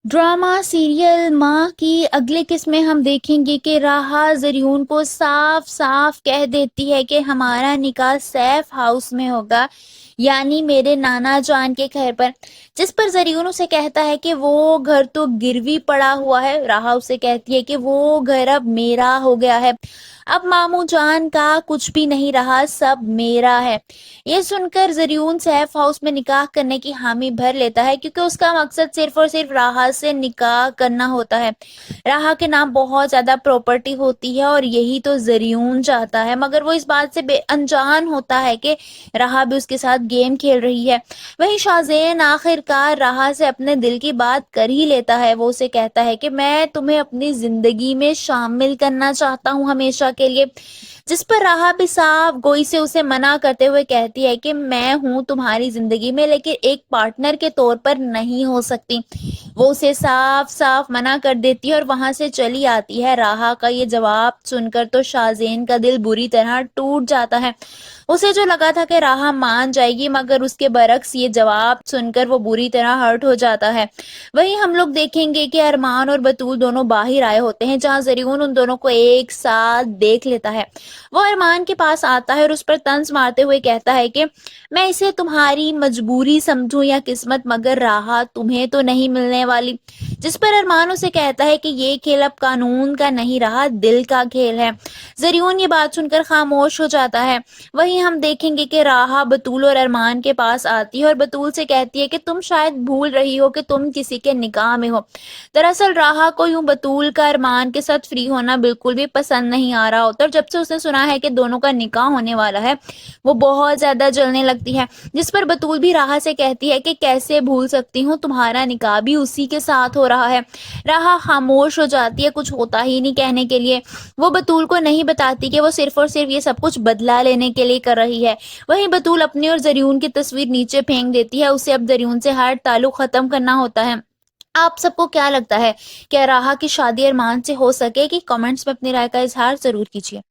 Drama serial माँ की अगली किस्त में हम देखेंगे कि राहा ज़रियून को साफ साफ कह देती है कि हमारा निकाह सैफ हाउस में होगा, यानी मेरे नाना जान के घर पर। जिस पर ज़रियून उसे कहता है कि वो घर तो गिरवी पड़ा हुआ है। राहा उसे कहती है कि वो घर अब मेरा हो गया है, अब मामू जान का कुछ भी नहीं रहा, सब मेरा है। ये सुनकर ज़रियून सैफ हाउस में निकाह करने की हामी भर लेता है, क्योंकि उसका मकसद सिर्फ और सिर्फ राहा से निकाह करना होता है। राहा के नाम बहुत ज्यादा प्रॉपर्टी होती है और यही तो ज़रियून चाहता है, मगर वो इस बात से अनजान होता है कि राहा भी उसके साथ गेम खेल रही है। वहीं शाहजेन आखिरकार राहा से अपने दिल की बात कर ही लेता है। वो उसे कहता है कि मैं तुम्हें अपनी जिंदगी में शामिल करना चाहता हूँ हमेशा के लिए। जिस पर राहा भी साफ गोई से उसे मना करते हुए कहती है कि मैं हूँ तुम्हारी जिंदगी में, लेकिन एक पार्टनर के तौर पर नहीं हो सकती। वो उसे साफ साफ मना कर देती है और वहां से चली आती है। राहा का ये जवाब सुनकर तो शाहजेन का दिल बुरी तरह टूट जाता है। उसे जो लगा था कि राहा मान जाएगी, मगर उसके बरक्स ये जवाब सुनकर वो बुरी तरह हर्ट हो जाता है। वहीं हम लोग देखेंगे कि अरमान और बतूल दोनों बाहर आए होते हैं, जहां ज़रियून उन दोनों को एक साथ देख लेता है। वो अरमान के पास आता है और उस पर तंज मारते हुए कहता है कि मैं इसे तुम्हारी मजबूरी समझूं या किस्मत, मगर राहा तुम्हें तो नहीं मिलने वाली। जिस पर अरमान उसे कहता है कि ये खेल अब कानून का नहीं रहा, दिल का खेल है। ज़रियून ये बात सुनकर खामोश हो जाता है। वहीं हम देखेंगे कि राहा बतूल और अरमान के पास आती है और बतूल से कहती है कि तुम शायद भूल रही हो कि तुम किसी के निकाह में हो। दरअसल राहा को यूं बतूल का अरमान के साथ फ्री होना बिल्कुल भी पसंद नहीं आ रहा होता, और जब से उसने सुना है कि दोनों का निकाह होने वाला है, वो बहुत ज्यादा जलने लगती है। जिस पर बतूल भी राहा से कहती है कि कैसे भूल सकती हूँ, तुम्हारा निकाह भी उसी के साथ हो रहा है। राहा खामोश हो जाती है, कुछ होता ही नहीं कहने के लिए। वो बतूल को नहीं बताती कि वो सिर्फ और सिर्फ ये सब कुछ बदला लेने के लिए कर रही है। वहीं बतूल अपनी और ज़रियून की तस्वीर नीचे फेंक देती है। उसे अब ज़रियून से हर ताल्लुक खत्म करना होता है। आप सबको क्या लगता है, क्या राहा की शादी अरमान से हो सकेगी? कमेंट्स में अपनी राय का इजहार जरूर कीजिए।